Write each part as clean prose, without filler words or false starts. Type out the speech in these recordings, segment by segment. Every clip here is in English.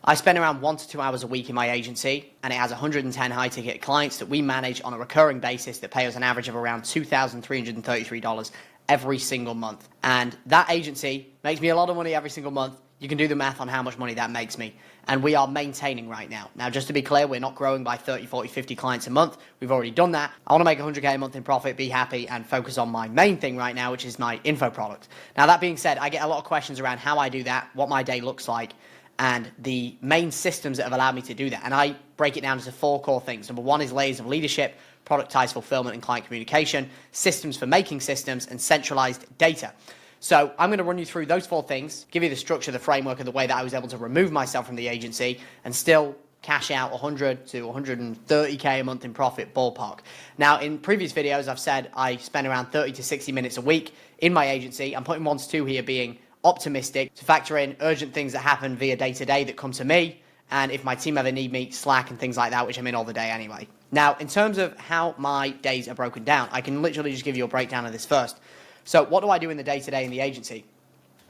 I spend around 1 to 2 hours a week in my agency, and it has 110 high-ticket clients that we manage on a recurring basis that pay us an average of around $2,333 every single month. And that agency makes me a lot of money every single month. You can do the math on how much money that makes me. And we are maintaining right now. Now, just to be clear, we're not growing by 30, 40, 50 clients a month. We've already done that. I want to make 100K a month in profit, be happy, and focus on my main thing right now, which is my info product. Now, that being said, I get a lot of questions around how I do that, what my day looks like, and the main systems that have allowed me to do that. And I break it down into 4 core things. Number 1 is layers of leadership, productized fulfillment and client communication, systems for making systems, and centralized data. So I'm going to run you through those 4 things, give you the structure, the framework, and the way that I was able to remove myself from the agency and still cash out 100 to 130K a month in profit ballpark. Now, in previous videos, I've said I spend around 30 to 60 minutes a week in my agency. I'm putting 1 to 2 here being optimistic, to factor in urgent things that happen via day-to-day that come to me, and if my team ever need me, Slack and things like that, which I'm in all the day anyway. Now, in terms of how my days are broken down, I can literally just give you a breakdown of this first. So what do I do in the day-to-day in the agency?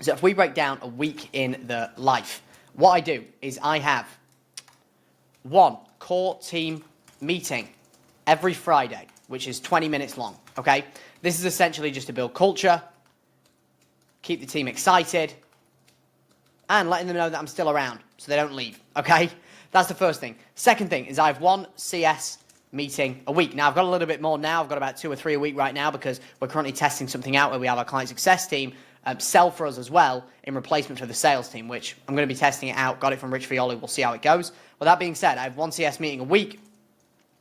So if we break down a week in the life, what I do is I have 1 core team meeting every Friday, which is 20 minutes long, okay? This is essentially just to build culture, keep the team excited, and letting them know that I'm still around so they don't leave, okay? That's the first thing. Second thing is I have 1 CS meeting a week. Now, I've got a little bit more now. I've got about 2 or 3 a week right now because we're currently testing something out where we have our client success team sell for us as well in replacement for the sales team, which I'm going to be testing it out. Got it from Rich Fioli. We'll see how it goes. But that being said, I have 1 CS meeting a week,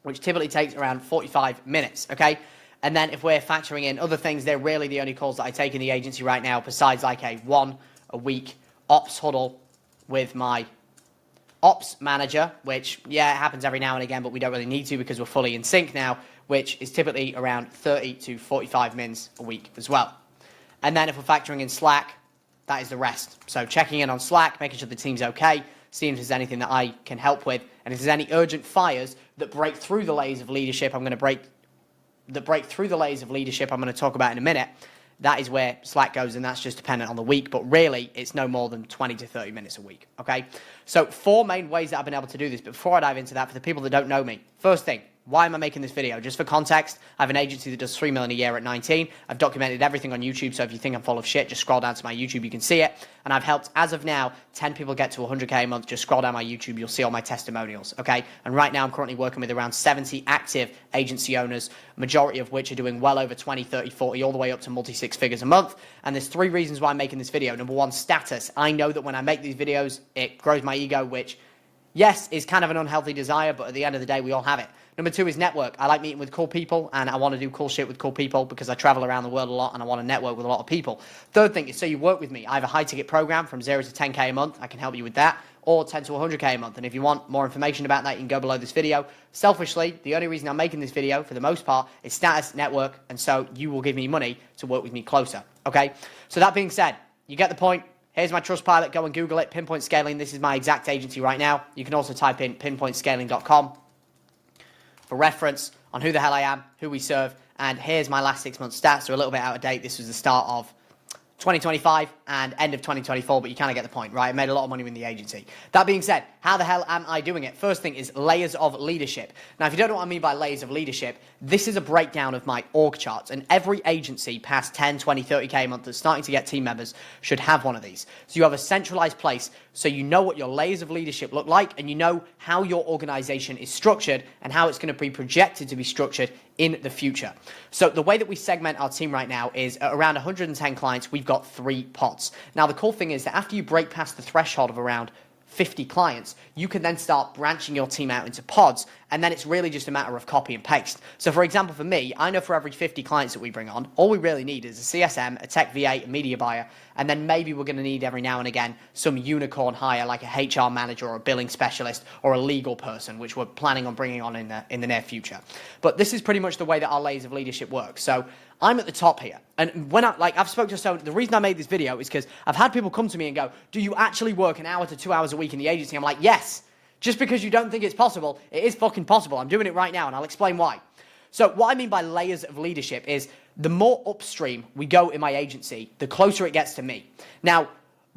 which typically takes around 45 minutes, okay? And then if we're factoring in other things, they're really the only calls that I take in the agency right now, besides like a 1 a week ops huddle with my ops manager, which, yeah, it happens every now and again, but we don't really need to because we're fully in sync now, which is typically around 30 to 45 mins a week as well. And then if we're factoring in Slack, that is the rest. So checking in on Slack, making sure the team's okay, seeing if there's anything that I can help with, and if there's any urgent fires that break through the layers of leadership, I'm going to break through the layers of leadership I'm going to talk about in a minute. That is where Slack goes, and that's just dependent on the week, but really, it's no more than 20 to 30 minutes a week, okay? So 4 main ways that I've been able to do this, but before I dive into that, for the people that don't know me, first thing, why am I making this video? Just for context, I have an agency that does $3 million a year at 19. I've documented everything on YouTube, so if you think I'm full of shit, just scroll down to my YouTube, you can see it. And I've helped, as of now, 10 people get to 100K a month. Just scroll down my YouTube, you'll see all my testimonials, okay? And right now, I'm currently working with around 70 active agency owners, majority of which are doing well over 20, 30, 40, all the way up to multi-6 figures a month. And there's 3 reasons why I'm making this video. Number 1, status. I know that when I make these videos, it grows my ego, which, yes, is kind of an unhealthy desire, but at the end of the day, we all have it. Number 2 is network. I like meeting with cool people, and I want to do cool shit with cool people because I travel around the world a lot and I want to network with a lot of people. Third thing is, so you work with me. I have a high-ticket program from 0 to 10K a month. I can help you with that, or 10 to 100K a month. And if you want more information about that, you can go below this video. Selfishly, the only reason I'm making this video, for the most part, is status, network, and so you will give me money to work with me closer, okay? So that being said, you get the point. Here's my Trustpilot. Go and Google it. Pinpoint Scaling. This is my exact agency right now. You can also type in pinpointscaling.com for reference on who the hell I am, who we serve, and here's my last 6 months stats. They're a little bit out of date. This was the start of 2025 and end of 2024, but you kind of get the point, right? I made a lot of money in the agency. That being said, how the hell am I doing it? First thing is layers of leadership. Now, if you don't know what I mean by layers of leadership, this is a breakdown of my org charts, and every agency past 10, 20, 30K a month that's starting to get team members should have one of these. So you have a centralized place, so you know what your layers of leadership look like, and you know how your organization is structured and how it's going to be projected to be structured in the future. So the way that we segment our team right now is at around 110 clients, we've got 3 pods. Now, the cool thing is that after you break past the threshold of around 50 clients, you can then start branching your team out into pods, and then it's really just a matter of copy and paste. So for example, for me, I know for every 50 clients that we bring on, all we really need is a CSM, a tech VA, a media buyer, and then maybe we're going to need every now and again some unicorn hire like a HR manager or a billing specialist or a legal person, which we're planning on bringing on in the near future. But this is pretty much the way that our layers of leadership work. So I'm at the top here. And when I've spoken to so the reason I made this video is because I've had people come to me and go, do you actually work an hour to 2 hours a week in the agency? I'm like, yes. Just because you don't think it's possible, it is fucking possible. I'm doing it right now, and I'll explain why. So what I mean by layers of leadership is the more upstream we go in my agency, the closer it gets to me. Now,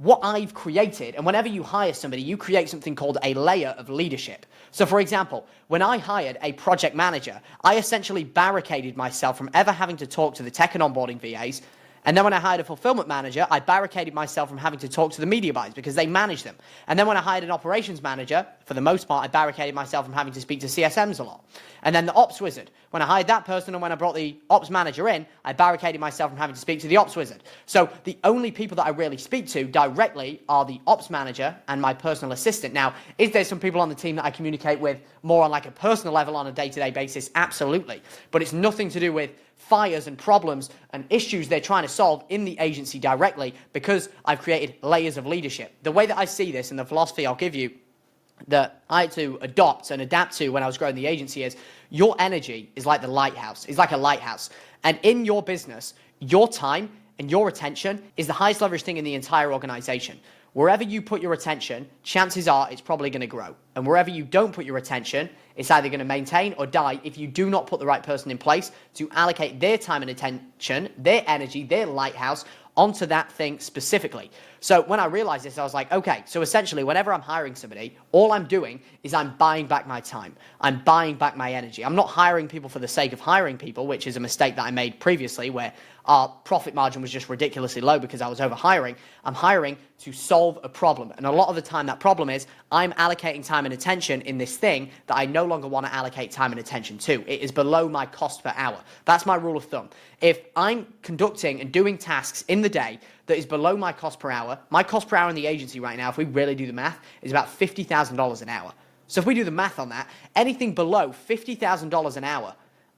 what I've created, and whenever you hire somebody, you create something called a layer of leadership. So for example, when I hired a project manager, I essentially barricaded myself from ever having to talk to the tech and onboarding VAs. And then when I hired a fulfillment manager, I barricaded myself from having to talk to the media buyers because they manage them. And then when I hired an operations manager, for the most part, I barricaded myself from having to speak to CSMs a lot. And then the ops wizard, when I hired that person and when I brought the ops manager in, I barricaded myself from having to speak to the ops wizard. So the only people that I really speak to directly are the ops manager and my personal assistant. Now, is there some people on the team that I communicate with more on like a personal level on a day-to-day basis? Absolutely. But it's nothing to do with fires and problems and issues they're trying to solve in the agency directly, because I've created layers of leadership. The way that I see this and the philosophy I'll give you that I had to adopt and adapt to when I was growing the agency is your energy is like the lighthouse. It's like a lighthouse. And in your business, your time and your attention is the highest leverage thing in the entire organization. Wherever you put your attention, chances are it's probably going to grow. And wherever you don't put your attention, it's either going to maintain or die if you do not put the right person in place to allocate their time and attention, their energy, their lighthouse onto that thing specifically. So when I realized this, I was like, okay, so essentially whenever I'm hiring somebody, all I'm doing is I'm buying back my time. I'm buying back my energy. I'm not hiring people for the sake of hiring people, which is a mistake that I made previously where our profit margin was just ridiculously low because I was over hiring. I'm hiring to solve a problem. And a lot of the time that problem is I'm allocating time and attention in this thing that I no longer want to allocate time and attention to. It is below my cost per hour. That's my rule of thumb. If I'm conducting and doing tasks in the day that is below my cost per hour in the agency right now, if we really do the math, is about $50,000 an hour. So if we do the math on that, anything below $50,000 an hour,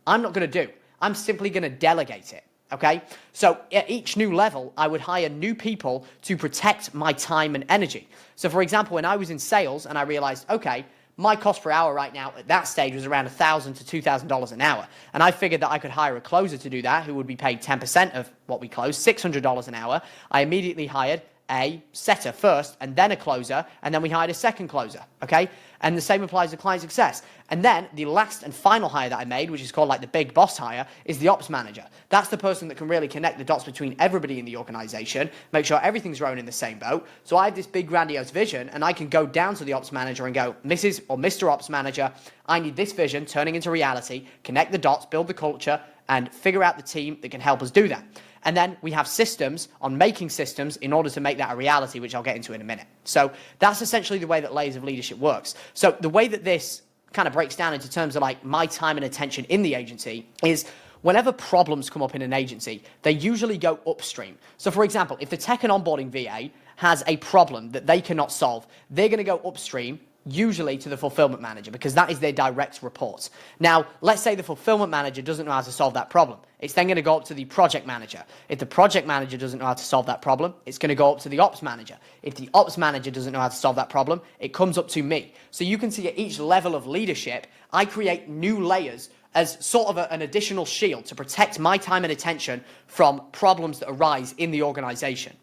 I'm not going to do. I'm simply going to delegate it. Okay, so at each new level, I would hire new people to protect my time and energy. So for example, when I was in sales and I realized, okay, my cost per hour right now at that stage was around $1,000 to $2,000 an hour. And I figured that I could hire a closer to do that who would be paid 10% of what we close, $600 an hour. I immediately hired a setter first and then a closer, and then we hired a second closer, okay? And the same applies to client success. And then the last and final hire that I made, which is called like the big boss hire, is the ops manager. That's the person that can really connect the dots between everybody in the organization, make sure everything's rowing in the same boat. So I have this big grandiose vision and I can go down to the ops manager and go, Mrs. or Mr. Ops Manager, I need this vision turning into reality, connect the dots, build the culture, and figure out the team that can help us do that. And then we have systems on making systems in order to make that a reality, which I'll get into in a minute. So that's essentially the way that layers of leadership works. So the way that this kind of breaks down into terms of like my time and attention in the agency is whenever problems come up in an agency, they usually go upstream. So for example, if the tech and onboarding VA has a problem that they cannot solve, they're going to go upstream, usually to the fulfillment manager, because that is their direct report. Now, let's say the fulfillment manager doesn't know how to solve that problem. It's then going to go up to the project manager. If the project manager doesn't know how to solve that problem, it's going to go up to the ops manager. If the ops manager doesn't know how to solve that problem, it comes up to me. So you can see at each level of leadership, I create new layers as sort of an additional shield to protect my time and attention from problems that arise in the organization.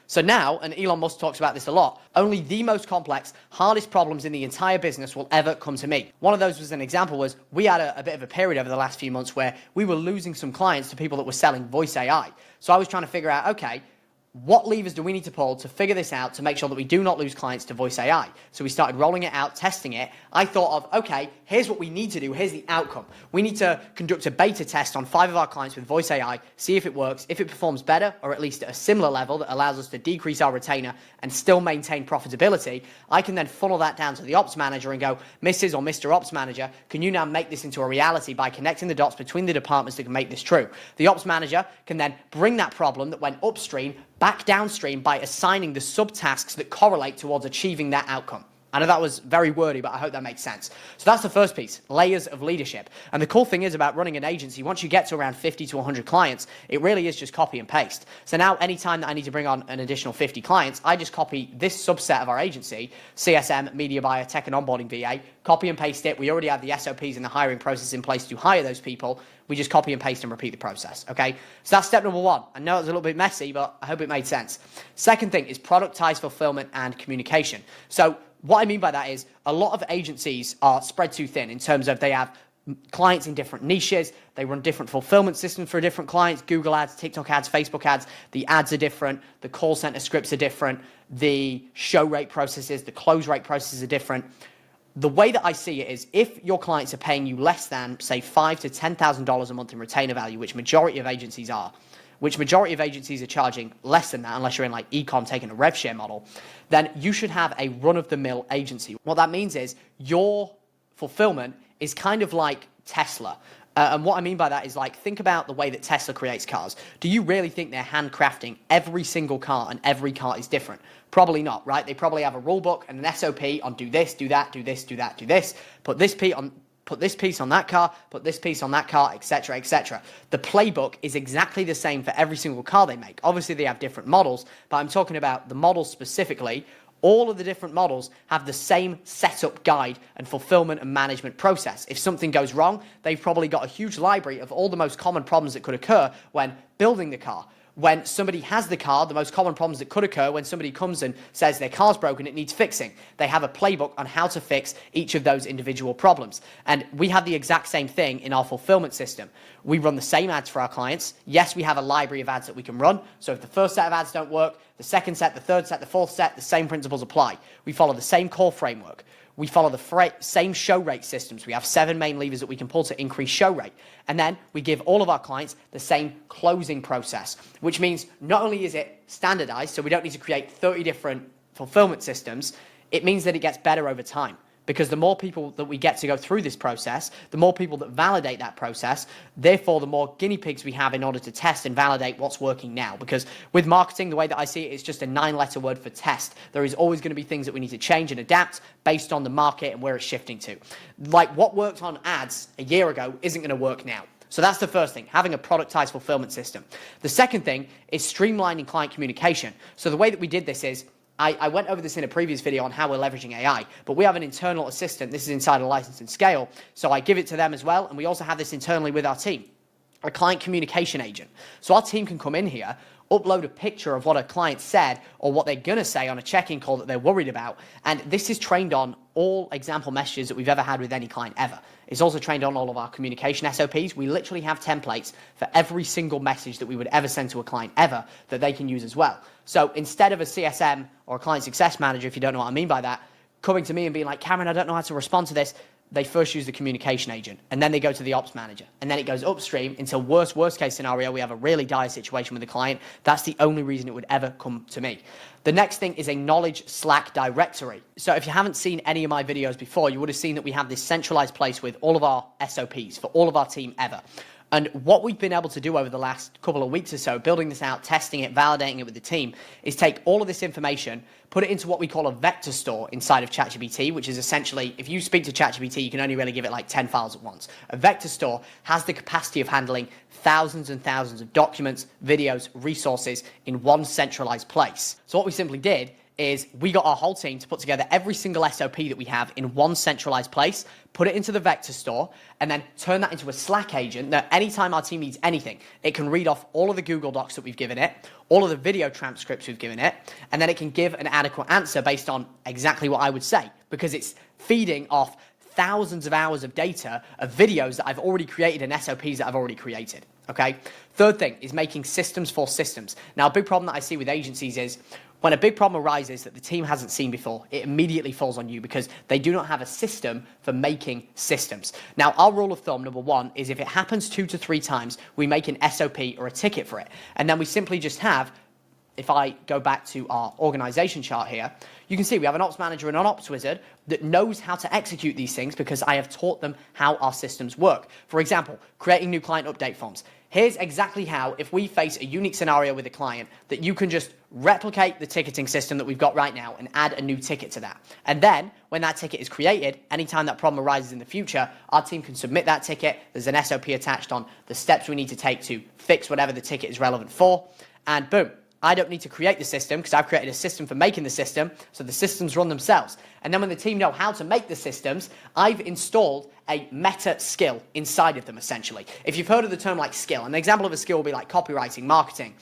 So now, and Elon Musk talks about this a lot, only the most complex, hardest problems in the entire business will ever come to me. One of those was an example was we had a bit of a period over the last few months where we were losing some clients to people that were selling voice AI. So I was trying to figure out, okay, what levers do we need to pull to figure this out to make sure that we do not lose clients to voice AI? So we started rolling it out, testing it. I thought of, okay, here's what we need to do. Here's the outcome. We need to conduct a beta test on 5 of our clients with voice AI, see if it works, if it performs better, or at least at a similar level that allows us to decrease our retainer and still maintain profitability. I can then funnel that down to the ops manager and go, Mrs. or Mr. Ops Manager, can you now make this into a reality by connecting the dots between the departments that can make this true? The ops manager can then bring that problem that went upstream back downstream by assigning the subtasks that correlate towards achieving that outcome. I know that was very wordy, but I hope that makes sense. So that's the first piece, layers of leadership. And the cool thing is about running an agency, once you get to around 50 to 100 clients, it really is just copy and paste. So now anytime that I need to bring on an additional 50 clients, I just copy this subset of our agency, CSM, media buyer, tech and onboarding VA, copy and paste it. We already have the SOPs and the hiring process in place to hire those people. We just copy and paste and repeat the process, okay? So that's step number 1. I know it's a little bit messy, but I hope it made sense. Second thing is productized fulfillment and communication. So what I mean by that is a lot of agencies are spread too thin in terms of they have clients in different niches. They run different fulfillment systems for different clients. Google ads, TikTok ads, Facebook ads. The ads are different. The call center scripts are different. The show rate processes, the close rate processes are different. The way that I see it is if your clients are paying you less than, say, $5,000 to $10,000 a month in retainer value, which majority of agencies are, which majority of agencies are charging less than that, unless you're in like e-com taking a rev share model, then you should have a run-of-the-mill agency. What that means is your fulfillment is kind of like Tesla. And what I mean by that is, like, think about the way that Tesla creates cars. Do you really think they're handcrafting every single car and every car is different? Probably not, right? They probably have a rule book and an SOP on do this, do that, do this, do that, do this. Put this piece on that car, put this piece on that car, etc., etc. The playbook is exactly the same for every single car they make. Obviously, they have different models, but I'm talking about the models specifically. All of the different models have the same setup guide and fulfillment and management process. If something goes wrong, they've probably got a huge library of all the most common problems that could occur when building the car. When somebody has the car, the most common problems that could occur when somebody comes and says their car's broken, it needs fixing. They have a playbook on how to fix each of those individual problems. And we have the exact same thing in our fulfillment system. We run the same ads for our clients. Yes, we have a library of ads that we can run. So if the first set of ads don't work, the second set, the third set, the fourth set, the same principles apply. We follow the same core framework. We follow the same show rate systems. We have 7 main levers that we can pull to increase show rate. And then we give all of our clients the same closing process, which means not only is it standardized, so we don't need to create 30 different fulfillment systems, it means that it gets better over time. Because the more people that we get to go through this process, the more people that validate that process, therefore the more guinea pigs we have in order to test and validate what's working now. Because with marketing, the way that I see it, it's just a 9-letter word for test. There is always going to be things that we need to change and adapt based on the market and where it's shifting to. Like what worked on ads a year ago isn't going to work now. So that's the first thing, having a productized fulfillment system. The second thing is streamlining client communication. So the way that we did this is, I went over this in a previous video on how we're leveraging AI, but we have an internal assistant. This is inside of License and Scale. So I give it to them as well. And we also have this internally with our team, a client communication agent. So our team can come in here, upload a picture of what a client said or what they're going to say on a check-in call that they're worried about. And this is trained on all example messages that we've ever had with any client ever. It's also trained on all of our communication SOPs. We literally have templates for every single message that we would ever send to a client ever that they can use as well. So instead of a CSM or a client success manager, if you don't know what I mean by that, coming to me and being like, Cameron, I don't know how to respond to this, they first use the communication agent, and then they go to the ops manager, and then it goes upstream until worst case scenario, we have a really dire situation with the client. That's the only reason it would ever come to me. The next thing is a knowledge Slack directory. So if you haven't seen any of my videos before, you would have seen that we have this centralized place with all of our SOPs for all of our team ever. And what we've been able to do over the last couple of weeks or so, building this out, testing it, validating it with the team, is take all of this information, put it into what we call a vector store inside of ChatGPT, which is essentially, if you speak to ChatGPT, you can only really give it like 10 files at once. A vector store has the capacity of handling thousands and thousands of documents, videos, resources in one centralized place. So what we simply did is we got our whole team to put together every single SOP that we have in one centralized place, put it into the vector store, and then turn that into a Slack agent that anytime our team needs anything, it can read off all of the Google Docs that we've given it, all of the video transcripts we've given it, and then it can give an adequate answer based on exactly what I would say, because it's feeding off thousands of hours of data of videos that I've already created and SOPs that I've already created. Okay. Third thing is making systems for systems. Now, a big problem that I see with agencies is when a big problem arises that the team hasn't seen before, it immediately falls on you because they do not have a system for making systems. Now, our rule of thumb, number one, is if it happens 2 to 3 times, we make an SOP or a ticket for it. And then we simply just have, if I go back to our organization chart here, you can see we have an ops manager and an ops wizard that knows how to execute these things because I have taught them how our systems work. For example, creating new client update forms. Here's exactly how, if we face a unique scenario with a client, that you can just replicate the ticketing system that we've got right now and add a new ticket to that. And then when that ticket is created, anytime that problem arises in the future, our team can submit that ticket. There's an SOP attached on the steps we need to take to fix whatever the ticket is relevant for. And boom. I don't need to create the system because I've created a system for making the system, so the systems run themselves. And then when the team know how to make the systems, I've installed a meta skill inside of them, essentially. If you've heard of the term like skill, an example of a skill will be like copywriting, marketing,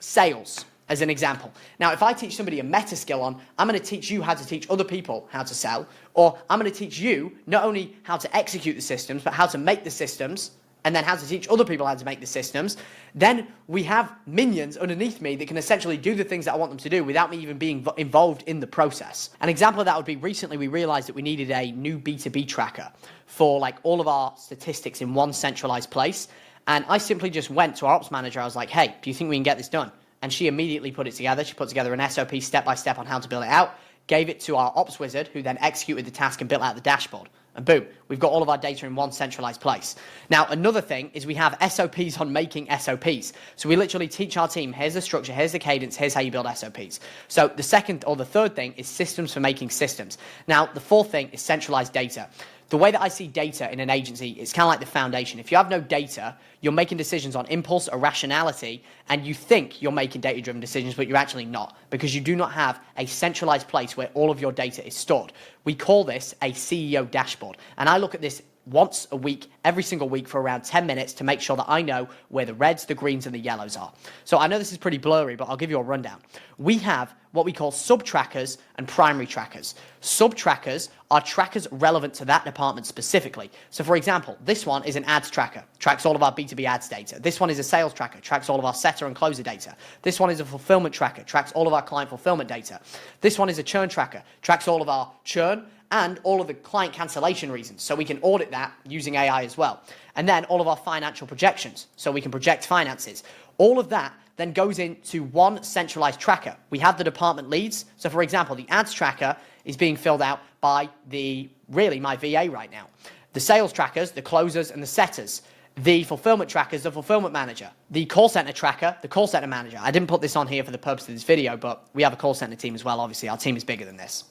sales, as an example. Now, if I teach somebody a meta skill on, I'm going to teach you how to teach other people how to sell, or I'm going to teach you not only how to execute the systems, but how to make the systems, and then how to teach other people how to make the systems, then we have minions underneath me that can essentially do the things that I want them to do without me even being involved in the process. An example of that would be recently we realized that we needed a new B2B tracker for like all of our statistics in one centralized place. And I simply just went to our ops manager. I was like, hey, do you think we can get this done? And she immediately put it together. She put together an SOP step-by-step on how to build it out, gave it to our ops wizard, who then executed the task and built out the dashboard. And boom, we've got all of our data in one centralized place. Now, another thing is we have SOPs on making SOPs. So we literally teach our team, here's the structure, here's the cadence, here's how you build SOPs. So the second or the third thing is systems for making systems. Now, the fourth thing is centralized data. The way that I see data in an agency, it's kind of like the foundation. If you have no data, you're making decisions on impulse or rationality, and you think you're making data-driven decisions, but you're actually not, because you do not have a centralized place where all of your data is stored. We call this a CEO dashboard, and I look at this once a week, every single week for around 10 minutes to make sure that I know where the reds, the greens, and the yellows are. So I know this is pretty blurry, but I'll give you a rundown. We have what we call sub-trackers and primary trackers. Sub-trackers are trackers relevant to that department specifically. So for example, this one is an ads tracker, tracks all of our B2B ads data. This one is a sales tracker, tracks all of our setter and closer data. This one is a fulfillment tracker, tracks all of our client fulfillment data. This one is a churn tracker, tracks all of our churn and all of the client cancellation reasons, so we can audit that using AI as well. And then all of our financial projections, so we can project finances. All of that then goes into one centralized tracker. We have the department leads. So for example, the ads tracker is being filled out by my VA right now. The sales trackers, the closers and the setters. The fulfillment trackers, the fulfillment manager. The call center tracker, the call center manager. I didn't put this on here for the purpose of this video, but we have a call center team as well. Obviously, our team is bigger than this.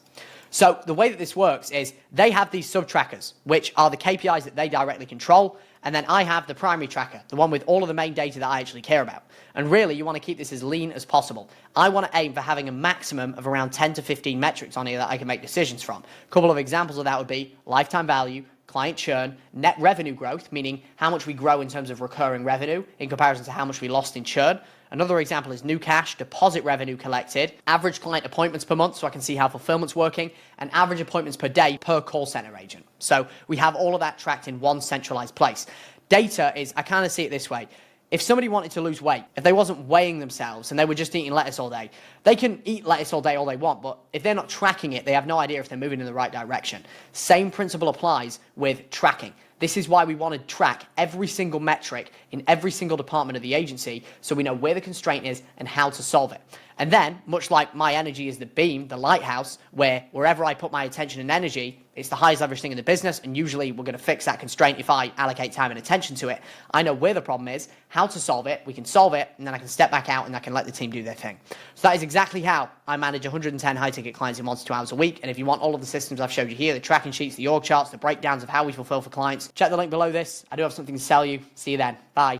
So the way that this works is they have these sub-trackers, which are the KPIs that they directly control, and then I have the primary tracker, the one with all of the main data that I actually care about. And really, you want to keep this as lean as possible. I want to aim for having a maximum of around 10 to 15 metrics on here that I can make decisions from. A couple of examples of that would be lifetime value, client churn, net revenue growth, meaning how much we grow in terms of recurring revenue in comparison to how much we lost in churn. Another example is new cash, deposit revenue collected, average client appointments per month so I can see how fulfillment's working, and average appointments per day per call center agent. So we have all of that tracked in one centralized place. Data is, I kind of see it this way. If somebody wanted to lose weight, if they wasn't weighing themselves and they were just eating lettuce all day, they can eat lettuce all day all they want, but if they're not tracking it, they have no idea if they're moving in the right direction. Same principle applies with tracking. This is why we want to track every single metric in every single department of the agency so we know where the constraint is and how to solve it. And then, much like my energy is the beam, the lighthouse, where wherever I put my attention and energy, it's the highest leverage thing in the business, and usually we're going to fix that constraint if I allocate time and attention to it. I know where the problem is, how to solve it, we can solve it, and then I can step back out and I can let the team do their thing. So that is exactly how I manage 110 high-ticket clients in 1 to 2 hours a week. And if you want all of the systems I've showed you here, the tracking sheets, the org charts, the breakdowns of how we fulfill for clients, check the link below this. I do have something to sell you. See you then. Bye.